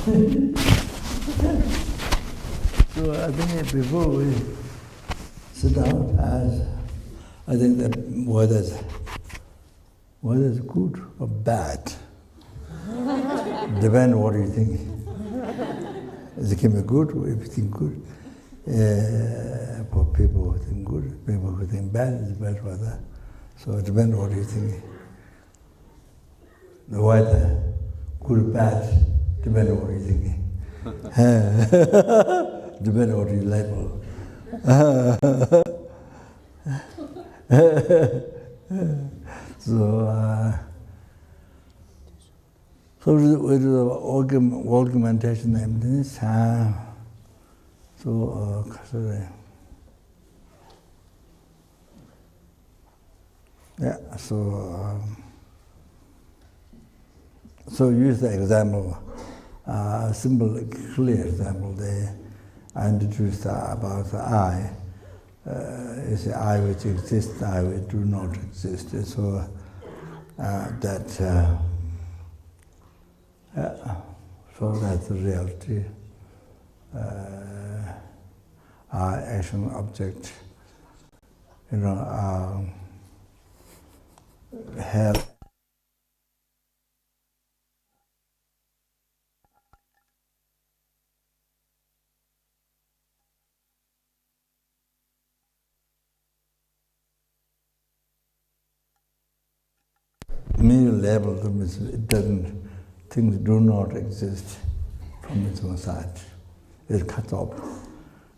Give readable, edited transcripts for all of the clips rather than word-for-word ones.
So I think before we sit down, I think that whether it's good or bad, depends what you think. It can be good if you think good. For people who think good, people who think bad, it's bad for that. So it depends what you think. The weather, good or bad, depends on what you're thinking. Depends on what you label. So we do the augmentation emptiness. So use the example, simple, clear example. I introduced about the I. It's the I which exists, I which do not exist. So so that's the reality. Our action object, have mere level, it doesn't, things do not exist from its own side. It cuts off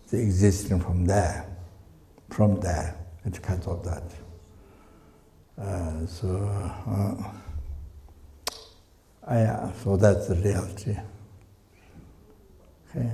the existence from there. From there, it cuts off that. So that's the reality. Okay.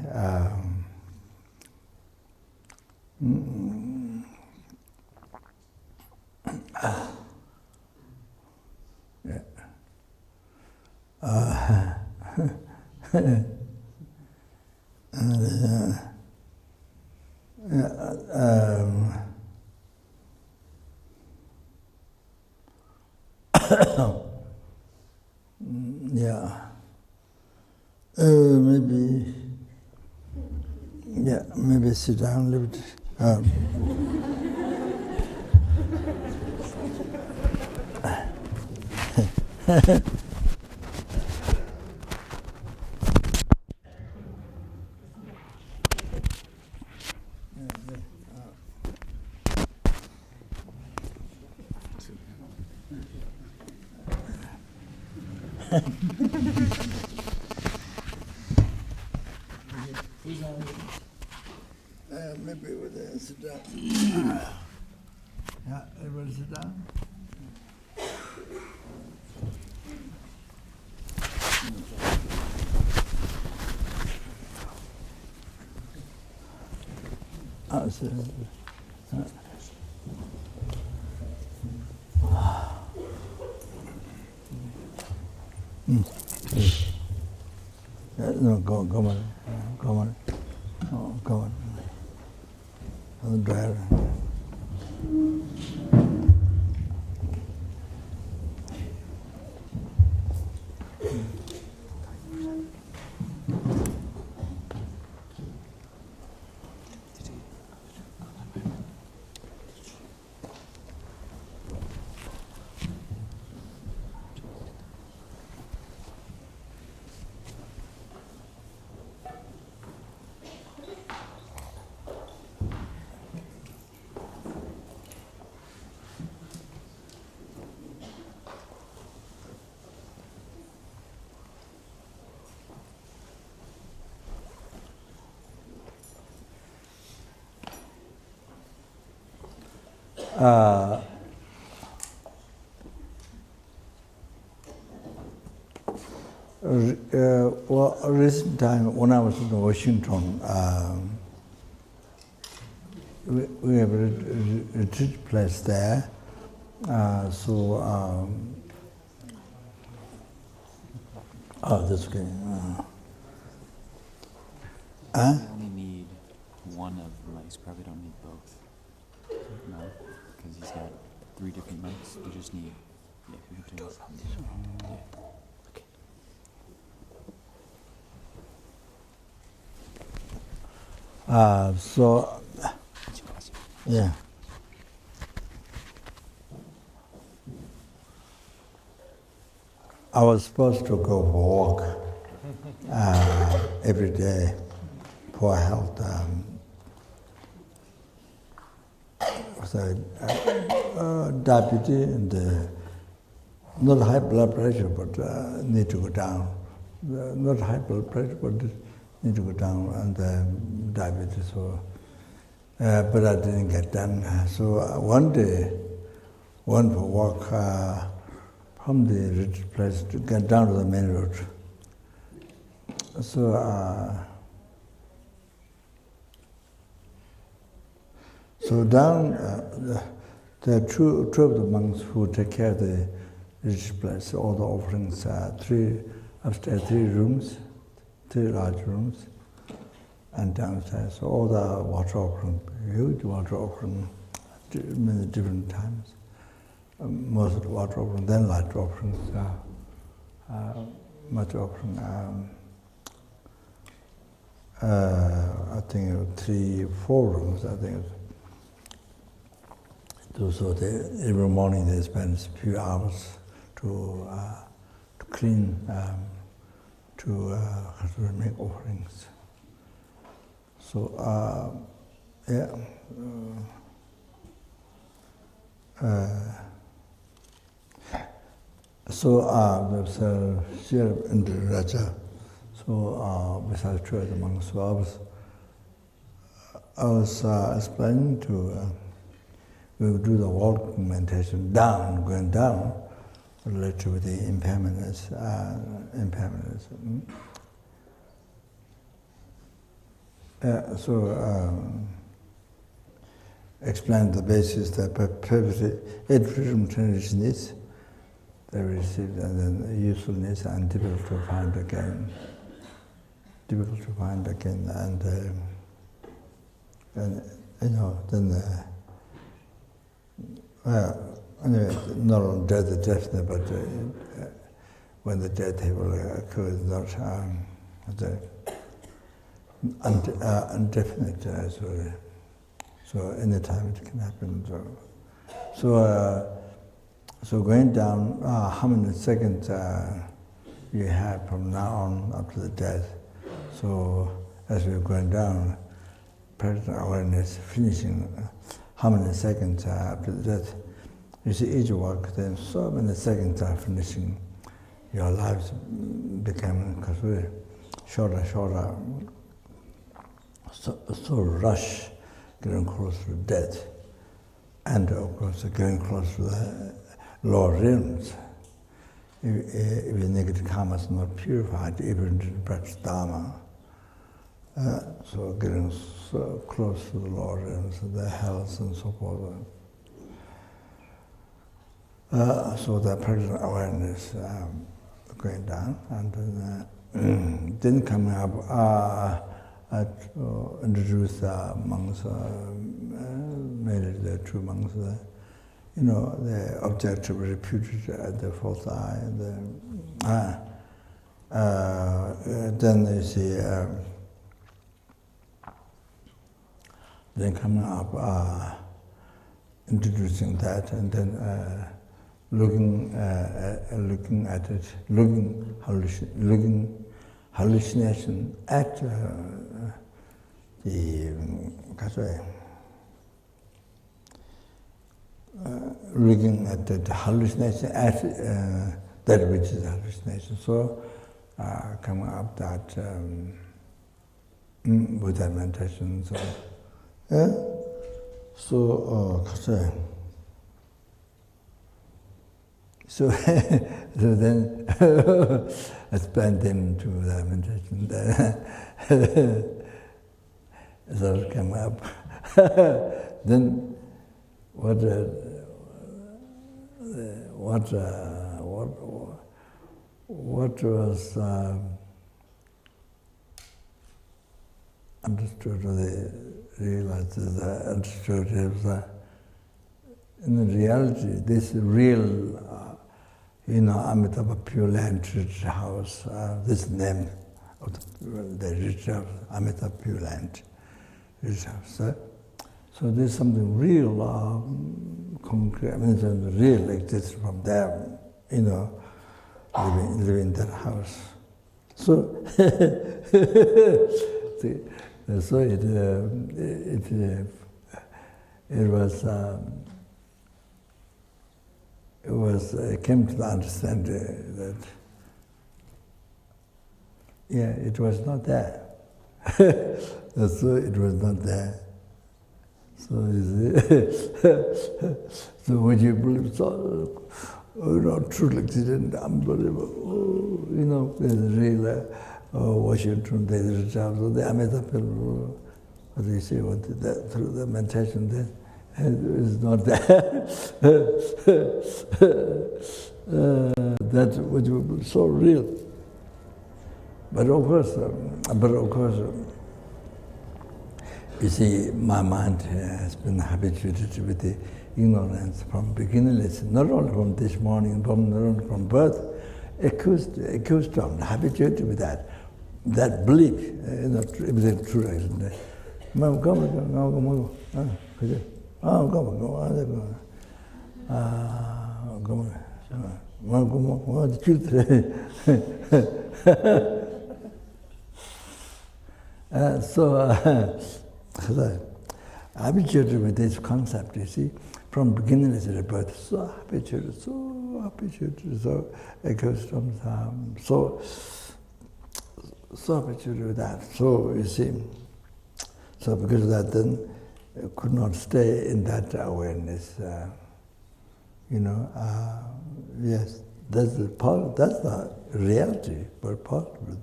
Maybe sit down a little bit. Maybe we'll sit down. Yeah, everybody sit down. No, go on. Oh, go on. On the driver. Well, recent time when I was in Washington, we have a retreat place there. That's okay. You only need one of the mics. Probably don't need both. No, because he's got 3 different mics. You just need. Yeah, you have to. Yeah. Okay. So, yeah. I was supposed to go for a walk every day for health. So, diabetes and not high blood pressure, but need to go down. Not high blood pressure, but need to go down, and diabetes. So, but I didn't get done. So one day, went for a walk from the retreat place to get down to the main road. So, so down, there are two of the monks who take care of the retreat place, all the offerings, upstairs, 3 rooms, 3 large rooms, and downstairs, so all the water offering, huge water offering, many different times. Most of the water offering, then light offerings, much offering. I think 3, 4 rooms, I think. So every morning they spend a few hours to clean, to make offerings. So, yeah. So there's a share in the Raja. So besides 2 of the monks, so I was explaining to. We would do the walking meditation down, going down, related with the impermanence. Explain the basis that perfect 8 freedom tradition is. They received, and then usefulness and difficult to find again. And then. Anyway, not on death, definitely, but when the death will occur, is not indefinite. So anytime it can happen. So going down, how many seconds you have from now on up to the death. So as we're going down, present awareness finishing. How many seconds after death? You see each walk, then so many seconds are finishing. Your lives become shorter, so rush, getting close to death, and of course getting close to the lower realms. If your negative karma is not purified, even to practice Dharma. So getting so close to the lower realms, the hells and so forth. So that present awareness going down, and then coming up, introduce the monks, made it the 2 monks. The objective refuted at the 4th eye. Then you see. Then coming up, introducing that, and then looking at it, looking hallucination at looking at the hallucination at that which is hallucination. So coming up that with that meditation. So then I explained them to the meditation. So it came up. Then what was understood, or they realized that understood is in reality, this real, Amitabha Pure Land Retreat House, this name of the retreat of Amitabha Pure Land, So there's something real, concrete. I mean, something real exists from there, living in that house. So, so it I came to the understanding that it was not there. So it was not there. So so when you believe true accident, unbelievable. There's a real Washington, there's a job. So the Amitabha, what do you say? Through the meditation, then it's not there. That was so real. But of course, you see, my mind has been habituated with the ignorance from beginningless, not only from this morning, not only from birth, accused from, habituated with that belief, with true action. So habituated with this concept, you see, from beginningless birth, so habituated, so accustomed, so habituated with that. So you see, so because of that, then I could not stay in that awareness. Yes, that's the reality, but possible.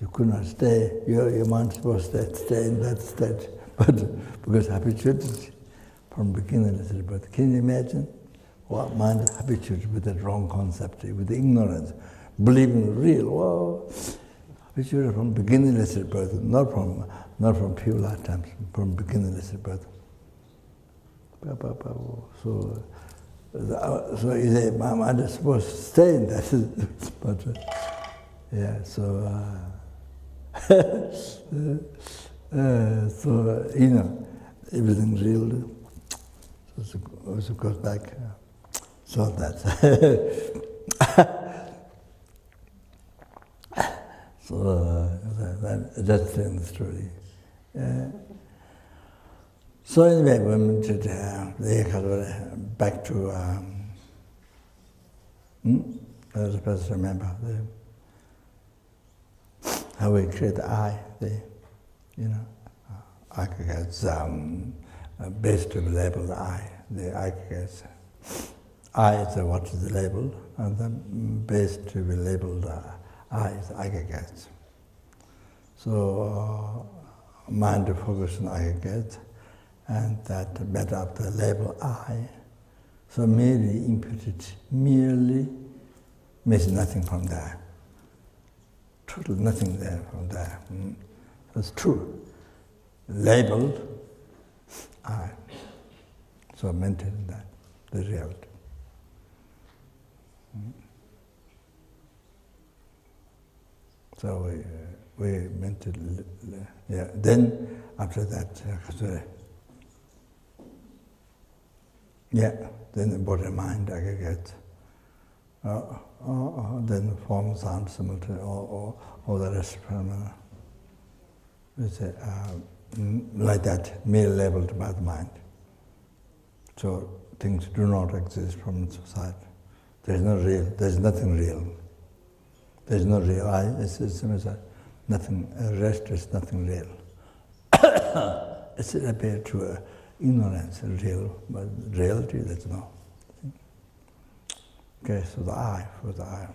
You could not stay, your mind supposed to stay in that state, but because habituated from beginningless birth. Can you imagine what mind is habituated with that wrong concept, with the ignorance, believing real? Well, habituated from beginningless birth, not from pure lifetimes, from beginningless birth. So you say, my mind is supposed to stay in that, but everything real. So it goes back. So that's that's the story. So anyway, we went to back to. I was supposed to remember how we create the I. Aggregates base to be labeled I. The aggregates I is what is the label, and then base to be labeled I is aggregates. So mind to focus on aggregates, and that made up the label I. So merely imputed, merely means nothing from there. Total nothing there from there. That's true. Labeled I. So maintain that, the reality. So we maintain, Then after that, then the body and mind aggregate. Then form, sound, simultaneous, all the rest from like that, merely labeled by the mind. So things do not exist from society. There's nothing real. There's no real I. It's nothing. Rest is nothing real. It's appeared to ignorance, real, but reality, there's no. Okay, so the I, for the I.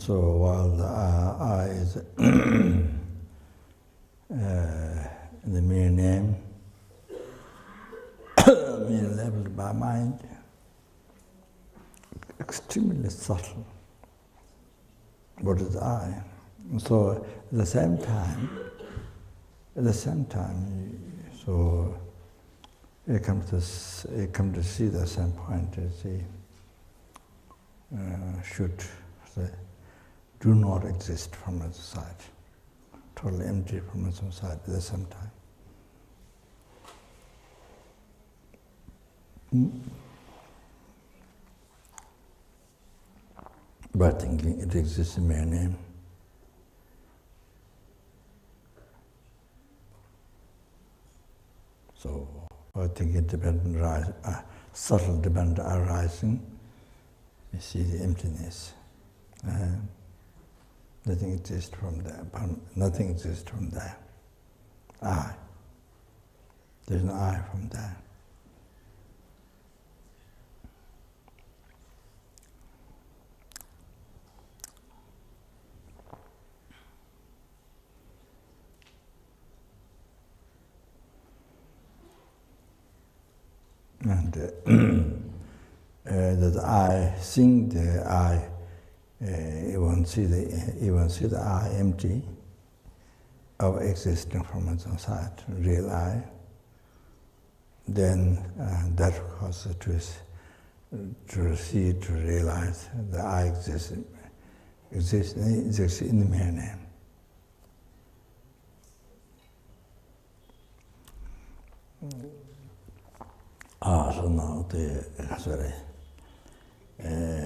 So while the I is the mere name, mere leveled by mind, extremely subtle. What is I? So at the same time, so you come to see the same point as he should say, do not exist from the side, totally empty from the side at the same time. By thinking it exists in mere name. So, I think independent subtle dependent arising, you see the emptiness. Nothing exists from there. Nothing exists from there. I. There's no I from there. And that I seeing the I, even see the I empty of existing from its own side, real I, then that causes to see, to realize that I exists in the mere name. So now the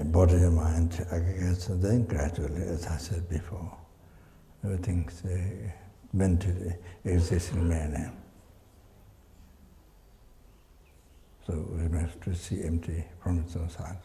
body and mind aggregates, and then gradually, as I said before, everything meant to exist in mere name. So we have to see empty from its own side.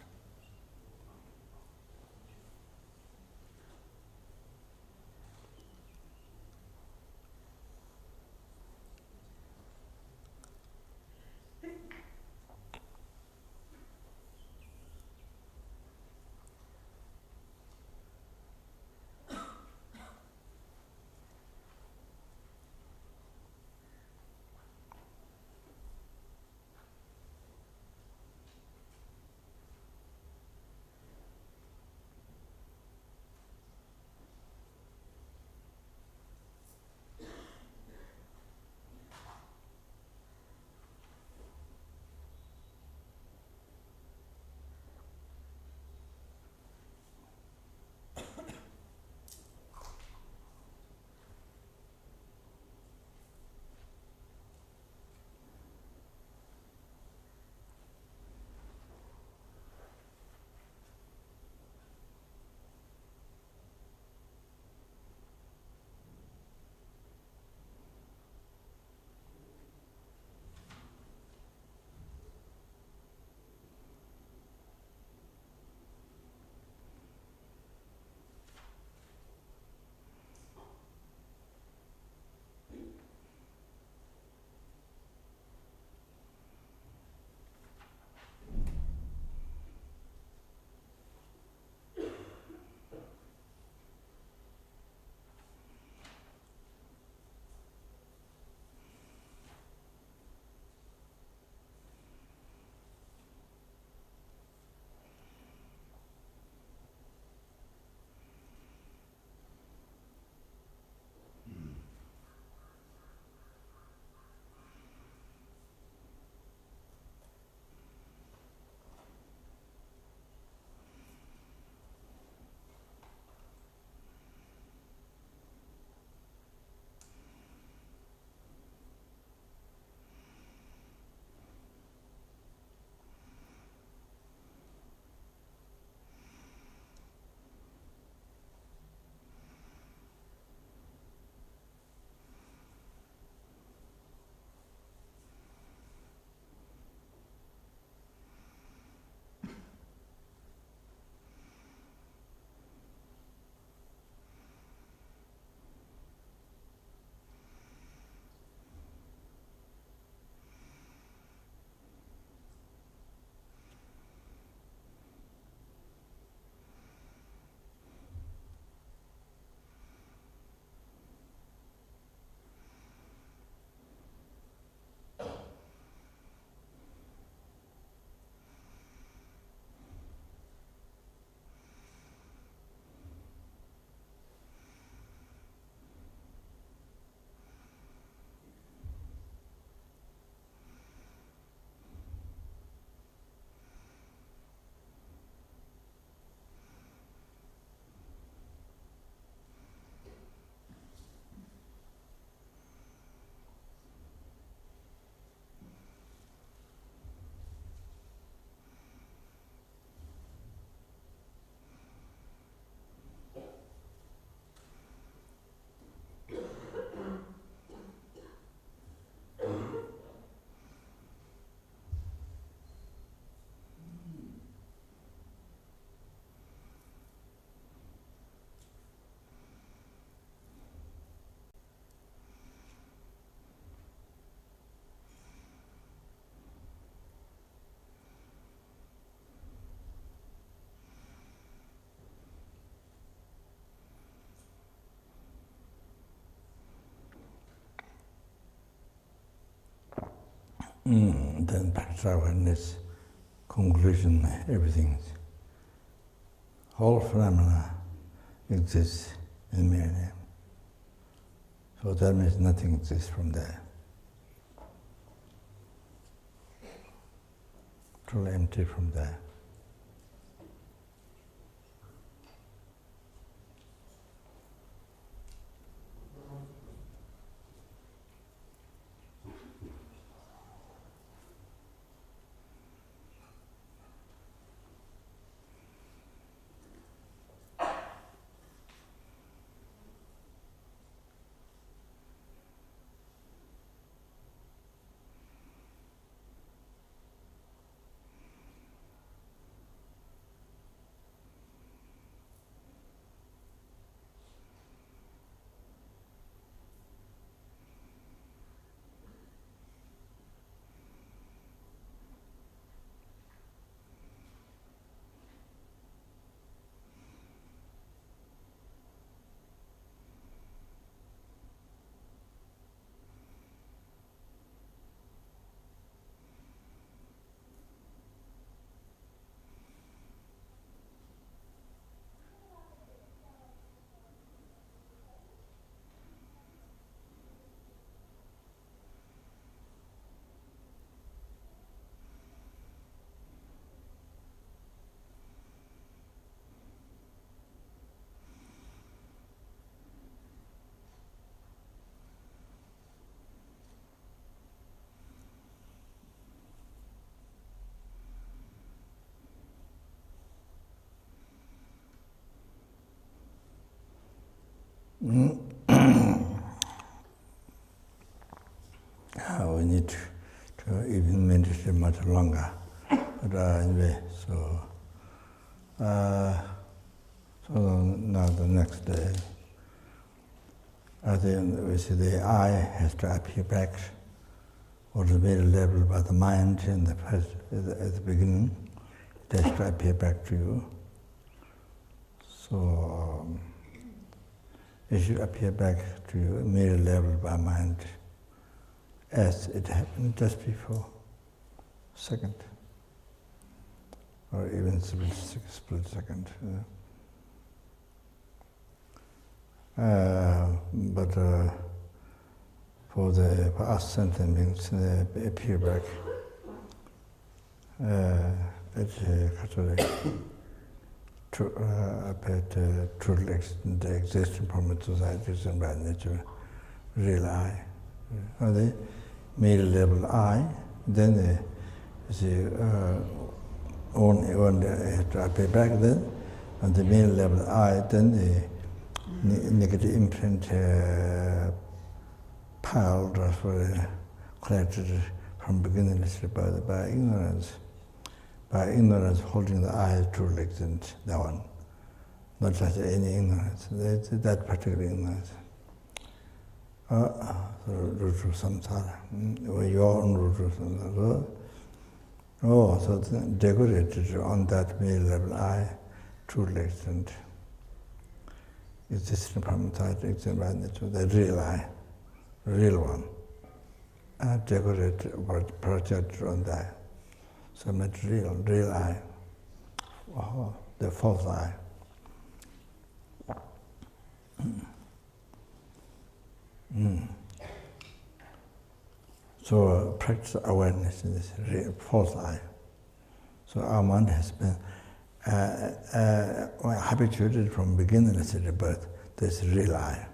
Then practice awareness, conclusion, everything. Whole phenomena exists in mere name. So that means nothing exists from there. Totally empty from there. We need to even meditate much longer. But anyway, so now the next day, we see the I has to appear back, or the middle level by the mind in the first, at the beginning. It has to appear back to you. So it should appear back to you, middle level by mind, as it happened just before, second, or even split second. But for us sentient beings, they appear back. It's actually the existing from its societies and by nature, real I. The middle level I, then the only have to appear back then, and the middle level I, then the negative imprint piled or collected from beginning by ignorance. By ignorance, holding the I as truly existent, that one. Not just any ignorance, that particular ignorance. The root of samsara, or your own root of samsara. So decorated on that middle level I, truly existent. Existing from inside, existing by nature, the real I, real one. Decorated or projected on that. So much real I, the false I. So practice awareness in this false I. So our mind has been habituated from beginningless birth. This real I,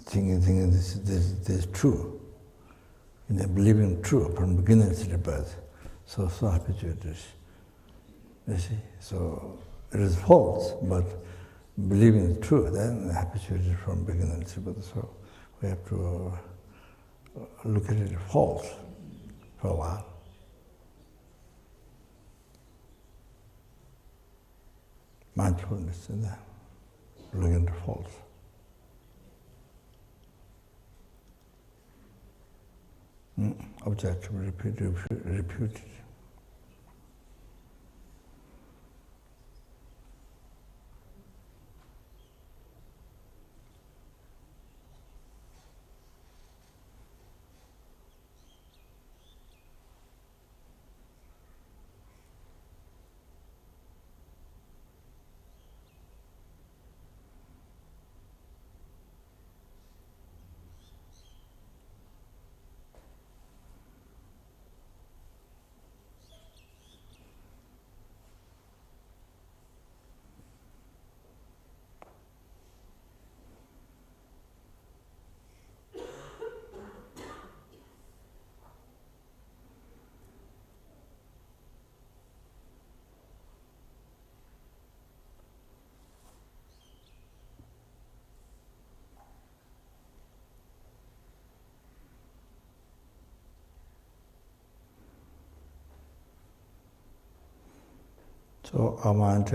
thinking this is true, believing true from beginningless birth. So habituated, you see. So it is false, but believing it's true, then habituated from beginning. So we have to look at it false for a while. Mindfulness in that, looking at false. Objective, refuted. So our mind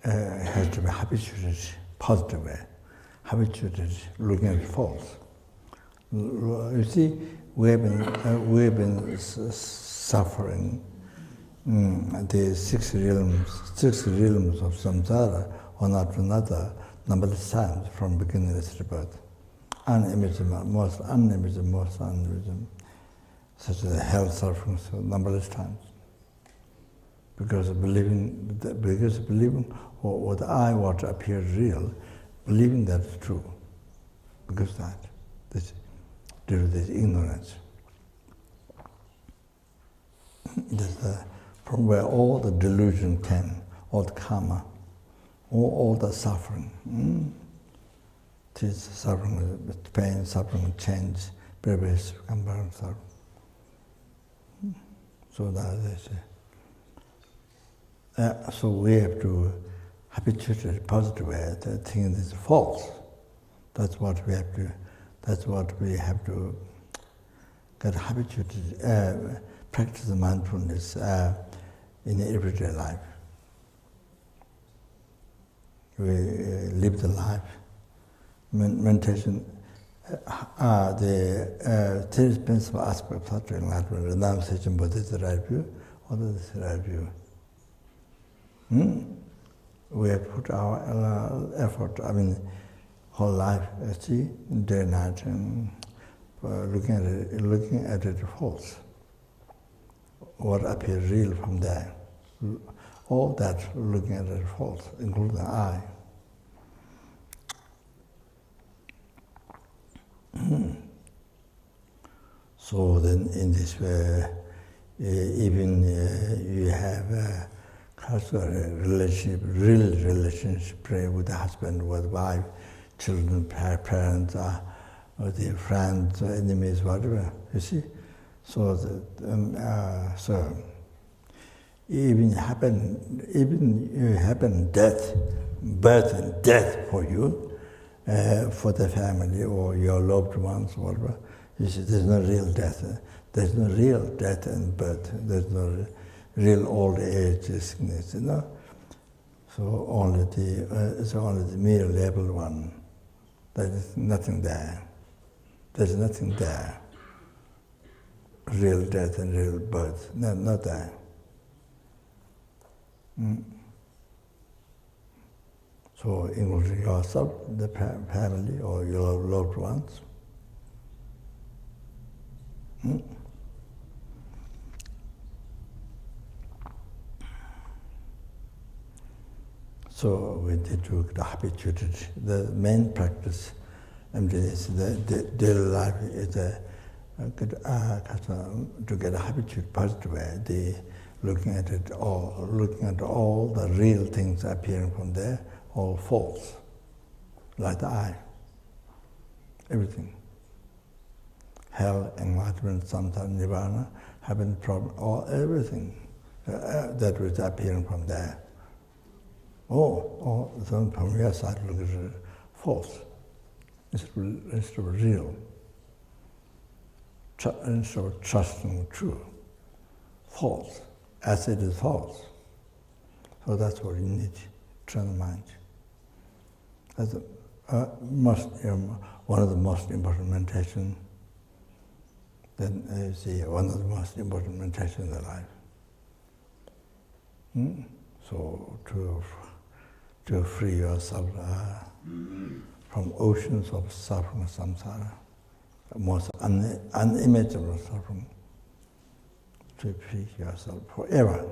has to be habituated positive way, habituated looking at false. You see, we have been suffering the six realms of samsara, one after another, numberless times from beginning of birth. Unimaginable, most unimaginable, such as hell suffering, so numberless times. Because believing what I want appears real, believing that is true. Because due to this ignorance. From where all the delusion came, all the karma, all the suffering. This suffering, pain, suffering, change, various compound suffering. So that is so we have to habituate a positive way that thinking is false. That's what we have to. That's what we have to get habituated. Practice the mindfulness in everyday life. We live the life. Meditation. The three principal aspects of enlightenment: renunciation, bodhichitta, right view, or the right view. We have put our effort, whole life, see, day and night, and looking at it false. What appears real from there. All that looking at it false, including the eye. So then in this way, even you have relationship, real relationship with the husband, with wife, children, parents, or their friends, enemies, whatever. You see, so so even happen death, birth and death for you, for the family or your loved ones, whatever. You see, there's no real death. There's no real death and birth. There's no real old age, sickness, So only it's only the mere level one. There is nothing there. There's nothing there. Real death and real birth. No, not there. So including yourself, the family, or your loved ones. So we did to get habituated. The main practice, emptiness, the daily life is to get habituated positive way. Looking at all the real things appearing from there, all false, like the eye. Everything. Hell, enlightenment, samsara, nirvana, heaven, problem, everything that was appearing from there. Then from your side, look at it, false. It's real. Instead of trusting true, false, as it is false. So that's what you need, train the mind. That's one of the most important meditation. Then you see one of the most important meditation in the life. So to free yourself from oceans of suffering, samsara, most unimaginable suffering, to free yourself forever.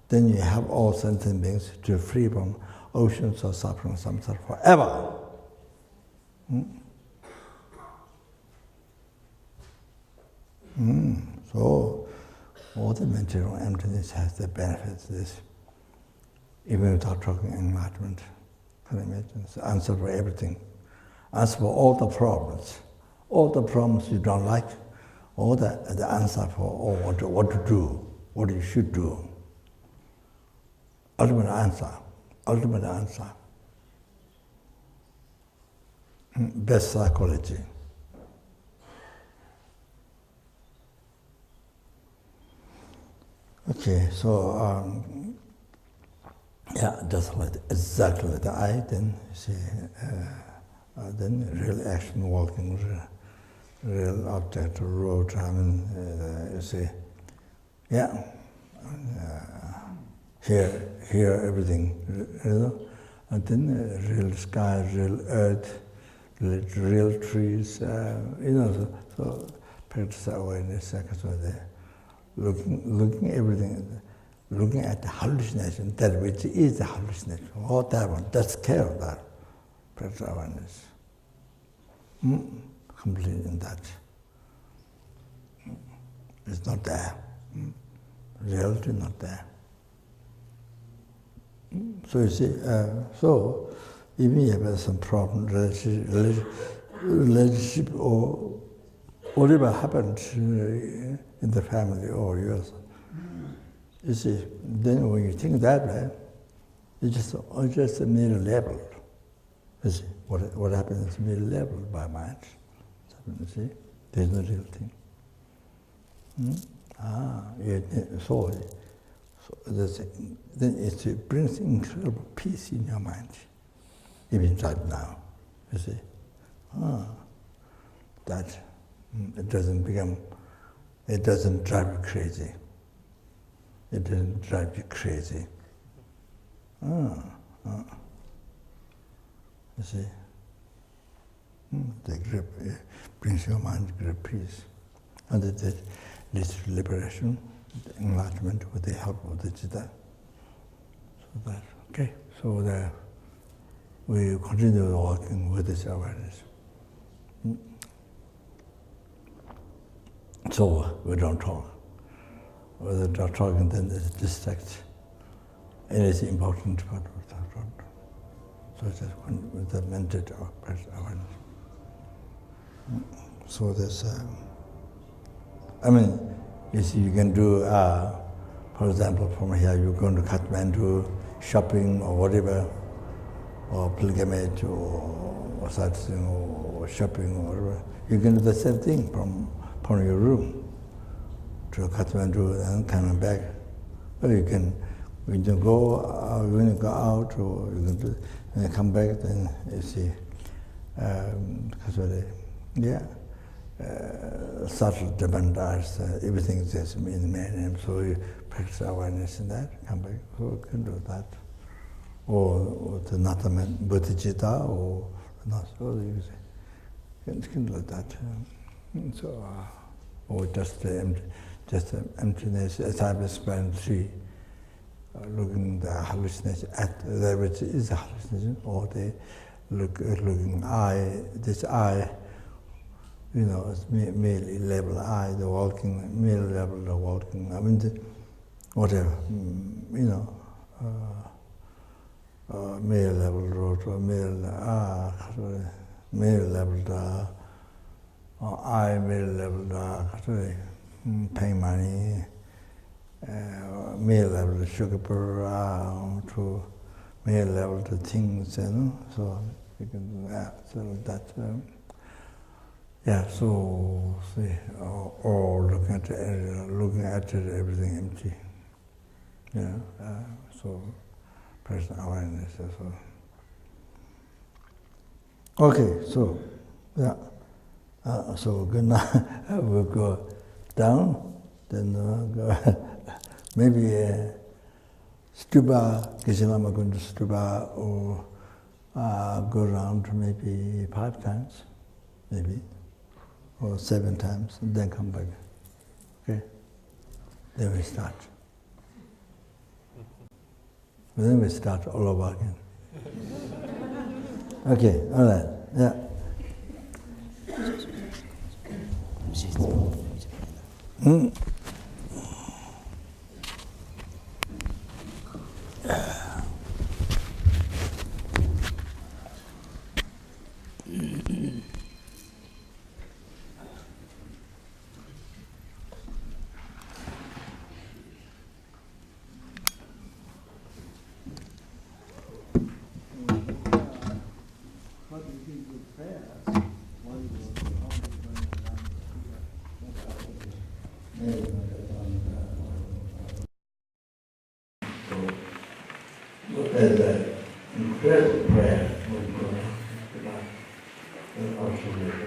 Then you have all sentient beings to free from oceans of suffering, samsara, forever. So all the material emptiness has the benefits of this, even without talking enlightenment. Can you imagine? It's the answer for everything. Answer for all the problems you don't like, all the answer for what to do, what you should do. Ultimate answer. Best psychology. Okay, so yeah, just like exactly the eye. Then you see, then real action, walking, real object, road. I mean, you see, yeah. Here everything, you know, and then real sky, real earth, real trees, you know. So practice awareness, so there, looking everything, looking at the hallucination, that which is the hallucination, all that one, that's care of that, practice awareness. Complete in that. It's not there. Reality not there. So you see, so even if you have some problem, relationship or whatever happened in the family or yours, you see, then when you think that way, it's just a mere label. You see, what happens is mere labeled by mind. You see, there's no real thing. So then it brings incredible peace in your mind, even right now. You see, that it doesn't drive you crazy. It doesn't drive you crazy. You see, the grip brings your mind great peace, and that leads to liberation, enlightenment with the help of the bodhichitta. So that, okay, so that we continue walking with this awareness. So we don't talk. Whether not talking, then it's distract. It is important, but we don't. So just with the mental awareness. So there's, I mean, you see, you can do, for example, from here, you're going to Kathmandu, shopping or whatever, or pilgrimage or sightseeing or shopping or whatever. You can do the same thing from your room to Kathmandu and coming back. Or you can, when you go out, or you can do, and you come back, then you see, subtle demands, everything is just in the man, so you practice awareness in that, come back, so you can do that. Or the Nataman bodhichitta, or not, so you can do that. So, or just emptiness, as I've explained, looking the hallucination at that which is a hallucination, or the looking eye, this eye, you know, it's merely level eye, the walking, merely level the walking, I mean, whatever, you know, mere level road, or mere level eye, mere level pay money, mere level sugar per to mere level the things, you know, so you can do that, so that. Yeah, so see, or looking at everything empty. Yeah, so personal awareness. So. Okay, so yeah, so good now. We'll go down, then go maybe stupa. Geshe-lama going to stupa, or go around maybe 5 times, maybe. Or 7 times, and then come back. Okay? Then we start. Then we start all over again. Okay, all right, yeah. Yeah. First prayer would go also